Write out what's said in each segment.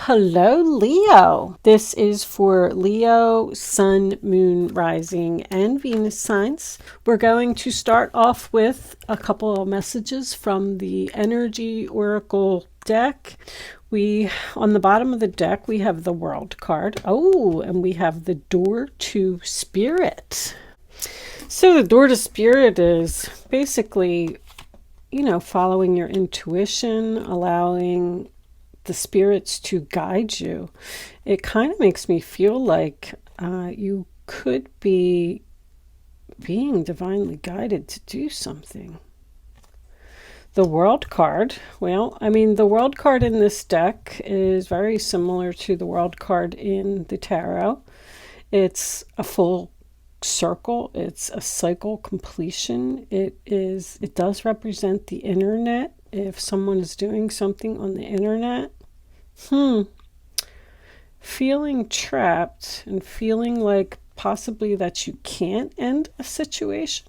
Hello, Leo. This is for Leo, Sun, Moon, Rising, and Venus signs. We're going to start off with a couple of messages from the Energy Oracle deck. On the bottom of the deck, we have the World card. Oh, and we have the Door to Spirit. So the Door to Spirit is basically, following your intuition, allowing the spirits to guide you. It kind of makes me feel like you could be being divinely guided to do something. The World card, the World card in this deck is very similar to the World card in the tarot. It's a full circle. It's a cycle completion. It does represent the internet. If someone is doing something on the internet, feeling trapped and feeling like possibly that you can't end a situation.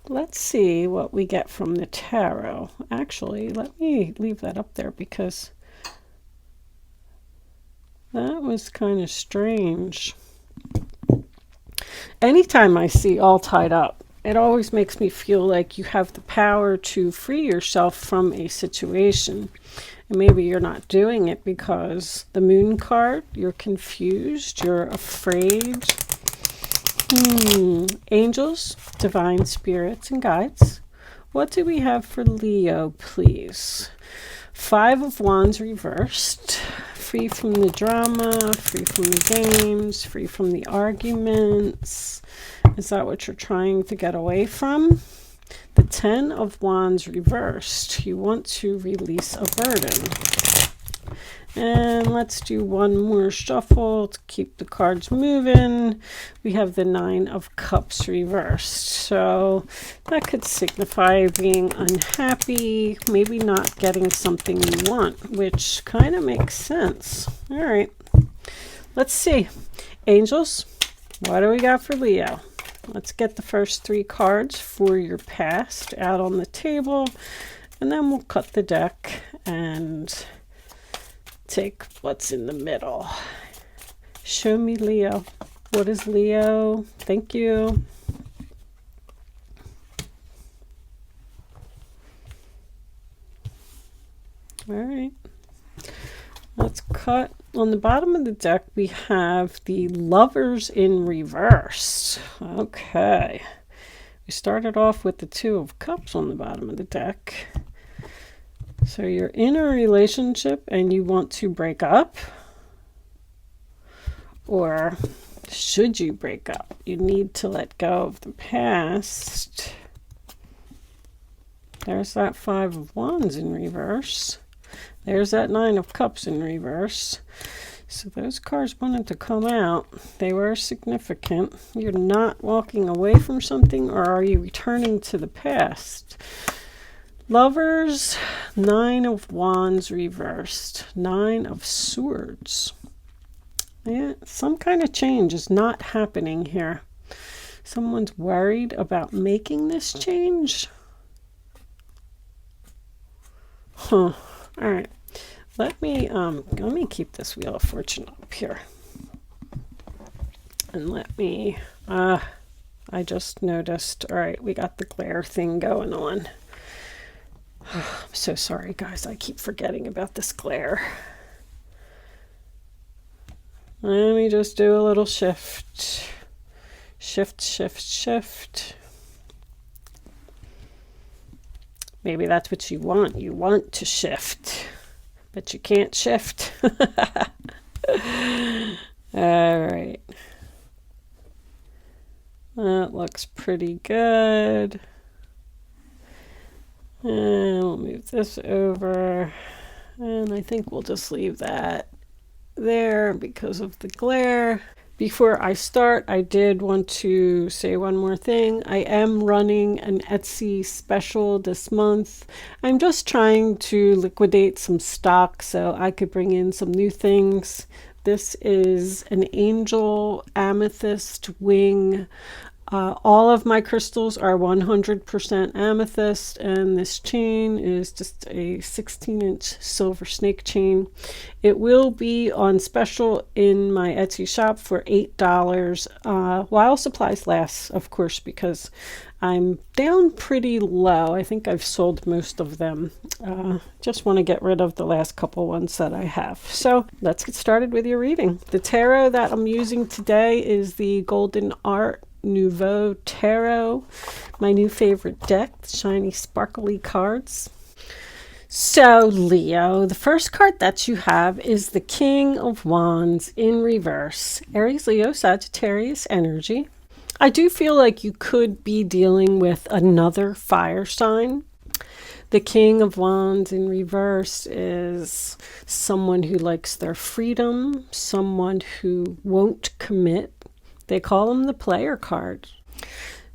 Let's see what we get from the tarot. Actually, let me leave that up there because that was kind of strange. Anytime I see all tied up, it always makes me feel like you have the power to free yourself from a situation. And maybe you're not doing it because the Moon card, you're confused, you're afraid. Angels, divine spirits, and guides. What do we have for Leo, please? 5 of Wands reversed. Free from the drama, free from the games, free from the arguments. Is that what you're trying to get away from? The 10 of Wands reversed. You want to release a burden. And let's do one more shuffle to keep the cards moving. We have the 9 of Cups reversed. So that could signify being unhappy, maybe not getting something you want, which kind of makes sense. All right, let's see. Angels, what do we got for Leo? Let's get the first 3 cards for your past out on the table, and then we'll cut the deck and take what's in the middle. Show me Leo. What is Leo? Thank you. All right. Let's cut. On the bottom of the deck, we have the Lovers in reverse. Okay. We started off with the 2 of Cups on the bottom of the deck. So you're in a relationship and you want to break up, or should you break up? You need to let go of the past. There's that 5 of Wands in reverse. There's that 9 of Cups in reverse. So those cards wanted to come out. They were significant. You're not walking away from something, or are you returning to the past? Lovers, 9 of Wands reversed, 9 of Swords. Yeah, some kind of change is not happening here. Someone's worried about making this change. All right. Let me keep this Wheel of Fortune up here. And I just noticed, all right, we got the glare thing going on. I'm so sorry, guys. I keep forgetting about this glare. Let me just do a little shift. Shift. Maybe that's what you want. You want to shift, but you can't shift. All right. That looks pretty good. And we'll move this over, and I think we'll just leave that there because of the glare. Before I start, I did want to say one more thing. I am running an Etsy special this month. I'm just trying to liquidate some stock so I could bring in some new things. This is an angel amethyst wing All of my crystals are 100% amethyst, and this chain is just a 16-inch silver snake chain. It will be on special in my Etsy shop for $8 while supplies last, of course, because I'm down pretty low. I think I've sold most of them. Just want to get rid of the last couple ones that I have. So let's get started with your reading. The tarot that I'm using today is the Golden Art Nouveau Tarot, my new favorite deck, shiny sparkly cards. So Leo, the first card that you have is the King of Wands in reverse, Aries, Leo, Sagittarius energy. I do feel like you could be dealing with another fire sign. The King of Wands in reverse is someone who likes their freedom, someone who won't commit. They call them the player card.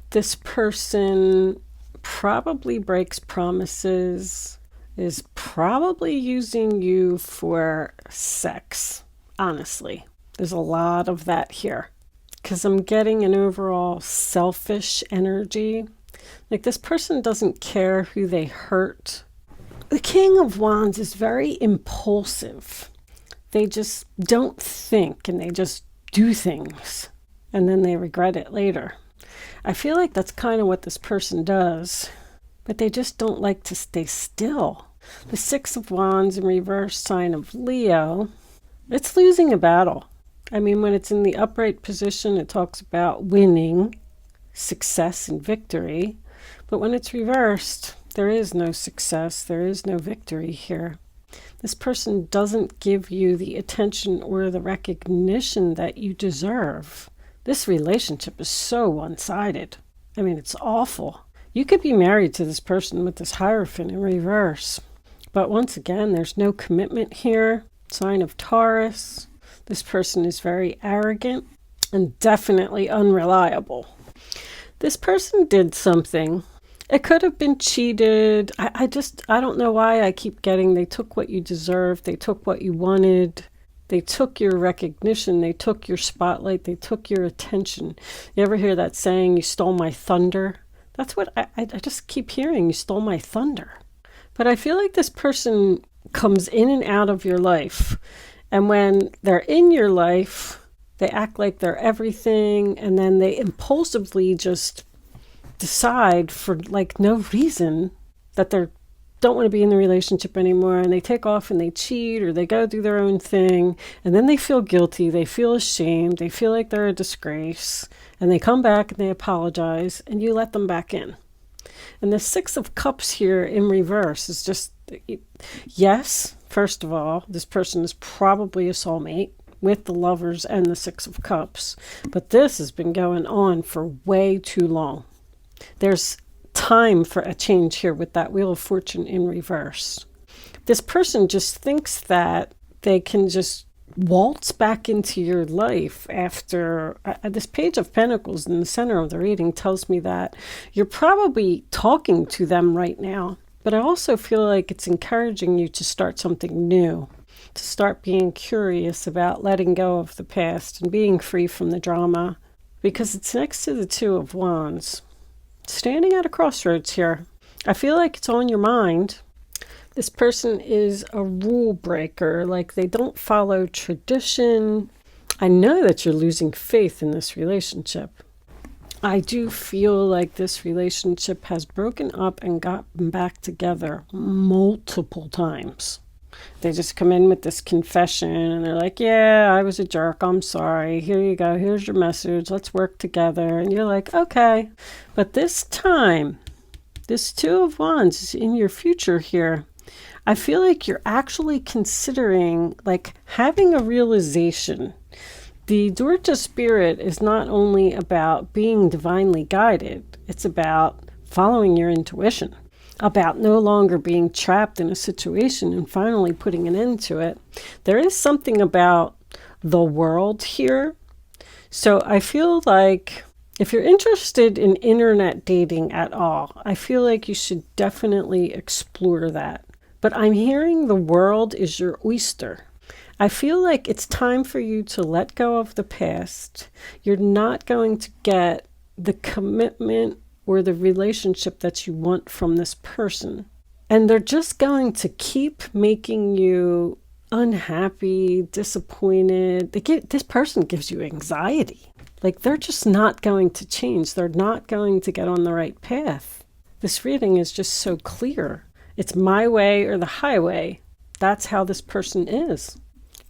This person probably breaks promises, is probably using you for sex, honestly. There's a lot of that here because I'm getting an overall selfish energy. Like this person doesn't care who they hurt. The King of Wands is very impulsive. They just don't think and they just do things. And then they regret it later. I feel like that's kind of what this person does, but they just don't like to stay still. The Six of Wands in reverse, sign of Leo, it's losing a battle. I mean, when it's in the upright position, it talks about winning, success, and victory. But when it's reversed, there is no success, there is no victory here. This person doesn't give you the attention or the recognition that you deserve. This relationship is so one-sided. I mean, it's awful. You could be married to this person with this Hierophant in reverse. But once again, there's no commitment here. Sign of Taurus. This person is very arrogant and definitely unreliable. This person did something. It could have been cheated. I don't know why I keep getting they took what you deserved. They took what you wanted. They took your recognition, they took your spotlight, they took your attention. You ever hear that saying, you stole my thunder? That's what I just keep hearing, you stole my thunder. But I feel like this person comes in and out of your life. And when they're in your life, they act like they're everything. And then they impulsively just decide for like no reason that they don't want to be in the relationship anymore, and they take off and they cheat or they go do their own thing, and then they feel guilty, they feel ashamed, they feel like they're a disgrace, and they come back and they apologize, and you let them back in. And the Six of Cups here in reverse is just, yes, first of all, this person is probably a soulmate with the Lovers and the Six of Cups, but this has been going on for way too long. There's time for a change here with that Wheel of Fortune in reverse. This person just thinks that they can just waltz back into your life after this Page of Pentacles in the center of the reading tells me that you're probably talking to them right now, but I also feel like it's encouraging you to start something new, to start being curious about letting go of the past and being free from the drama, because it's next to the Two of Wands. Standing at a crossroads here. I feel like it's on your mind. This person is a rule breaker, like they don't follow tradition. I know that you're losing faith in this relationship. I do feel like this relationship has broken up and gotten back together multiple times. They just come in with this confession and they're like, yeah, I was a jerk. I'm sorry. Here you go. Here's your message. Let's work together. And you're like, okay. But this time, this Two of Wands is in your future here. I feel like you're actually considering like having a realization. The Durja spirit is not only about being divinely guided. It's about following your intuition, about no longer being trapped in a situation and finally putting an end to it. There is something about the world here. So I feel like if you're interested in internet dating at all, I feel like you should definitely explore that. But I'm hearing the world is your oyster. I feel like it's time for you to let go of the past. You're not going to get the commitment or the relationship that you want from this person. And they're just going to keep making you unhappy, disappointed. This person gives you anxiety. Like, they're just not going to change. They're not going to get on the right path. This reading is just so clear. It's my way or the highway. That's how this person is.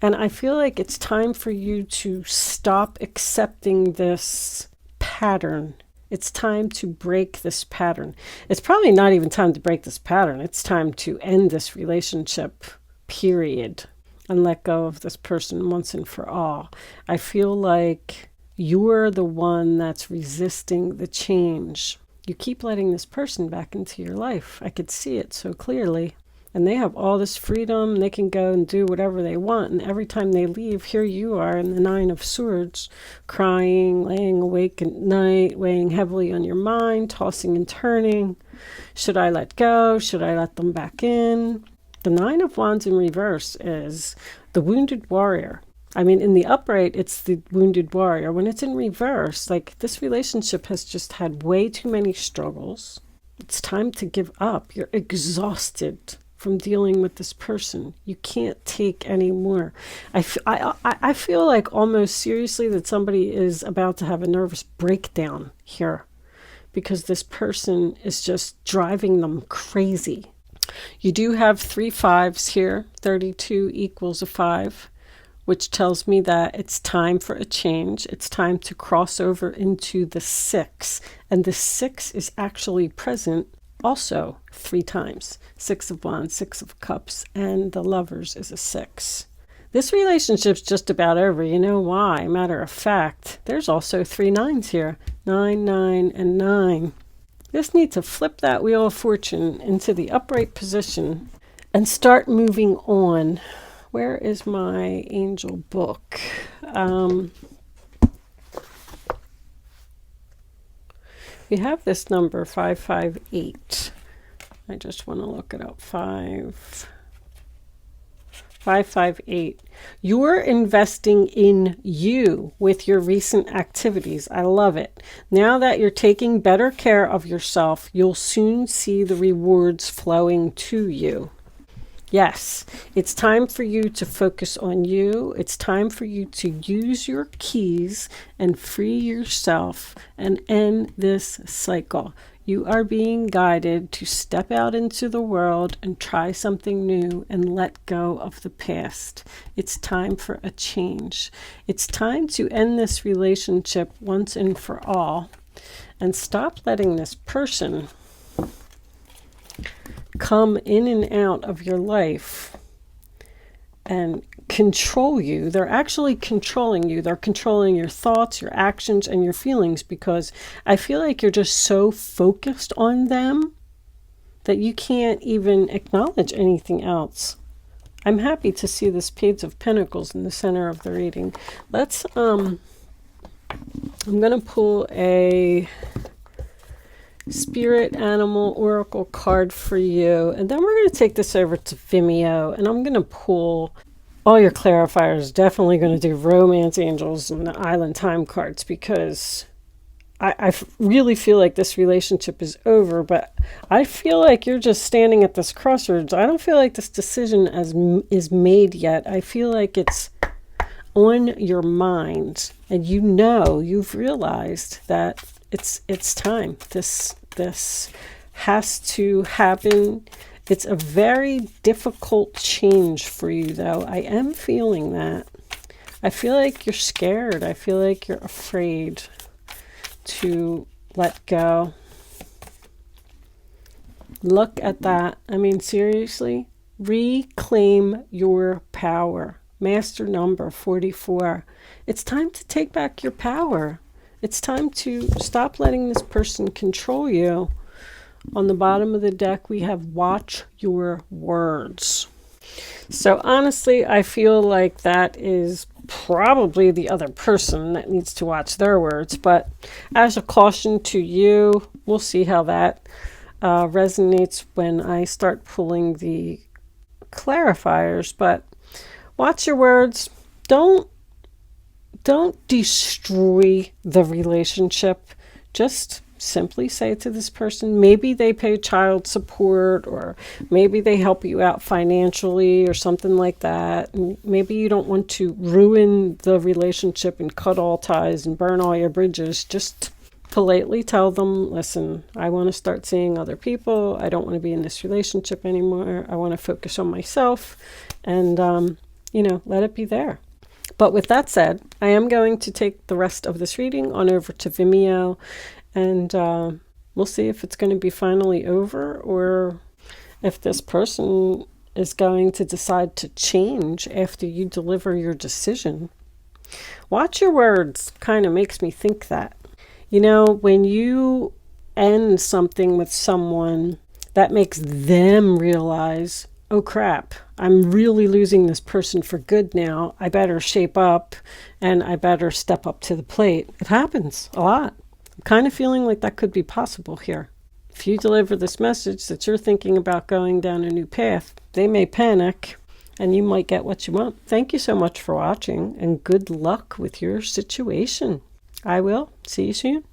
And I feel like it's time for you to stop accepting this pattern. It's time to break this pattern. It's probably not even time to break this pattern. It's time to end this relationship, period, and let go of this person once and for all. I feel like you're the one that's resisting the change. You keep letting this person back into your life. I could see it so clearly. And they have all this freedom. They can go and do whatever they want. And every time they leave, here you are in the Nine of Swords, crying, laying awake at night, weighing heavily on your mind, tossing and turning. Should I let go? Should I let them back in? The Nine of Wands in reverse is the wounded warrior. I mean, in the upright, it's the wounded warrior. When it's in reverse, like, this relationship has just had way too many struggles. It's time to give up. You're exhausted from dealing with this person. You can't take any more. I feel like almost seriously that somebody is about to have a nervous breakdown here because this person is just driving them crazy. You do have 3 5s here. 32 equals a 5, which tells me that it's time for a change. It's time to cross over into the 6. And the 6 is actually present also 3 times. 6 of Wands, 6 of Cups, and the Lovers is a 6. This relationship's just about over. You know why? Matter of fact, there's also 3 9s here. 9, 9, and 9. Just need to flip that Wheel of Fortune into the upright position and start moving on. Where is my angel book? We have this number 558. I just want to look it up. 558. You're investing in you with your recent activities. I love it. Now that you're taking better care of yourself, you'll soon see the rewards flowing to you. Yes, it's time for you to focus on you. It's time for you to use your keys and free yourself and end this cycle. You are being guided to step out into the world and try something new and let go of the past. It's time for a change. It's time to end this relationship once and for all and stop letting this person come in and out of your life and control you. They're actually controlling you. They're controlling your thoughts, your actions, and your feelings, because I feel like you're just so focused on them that you can't even acknowledge anything else. I'm happy to see this Page of Pentacles in the center of the reading. Let's I'm going to pull a Spirit Animal Oracle card for you, and then we're going to take this over to Vimeo, and I'm going to pull all your clarifiers. Definitely going to do Romance Angels and the Island Time cards, because I really feel like this relationship is over, but I feel like you're just standing at this crossroads. I don't feel like this decision is made yet. I feel like it's on your mind, and you've realized that it's time. This has to happen. It's a very difficult change for you, though. I am feeling that. I feel like you're scared. I feel like you're afraid to let go. Look at that. I mean, seriously, reclaim your power. Master number 44. It's time to take back your power. It's time to stop letting this person control you. On the bottom of the deck, we have watch your words. So honestly, I feel like that is probably the other person that needs to watch their words. But as a caution to you, we'll see how that resonates when I start pulling the clarifiers. But watch your words. Don't destroy the relationship. just simply say to this person, maybe they pay child support, or maybe they help you out financially or something like that. And maybe you don't want to ruin the relationship and cut all ties and burn all your bridges. Just politely tell them, listen, I want to start seeing other people. I don't want to be in this relationship anymore. I want to focus on myself, and, let it be there. But with that said, I am going to take the rest of this reading on over to Vimeo, and we'll see if it's going to be finally over, or if this person is going to decide to change after you deliver your decision. Watch your words kind of makes me think that. When you end something with someone, that makes them realize, oh crap, I'm really losing this person for good now. I better shape up and I better step up to the plate. It happens a lot. I'm kind of feeling like that could be possible here. If you deliver this message that you're thinking about going down a new path, they may panic and you might get what you want. Thank you so much for watching, and good luck with your situation. I will see you soon.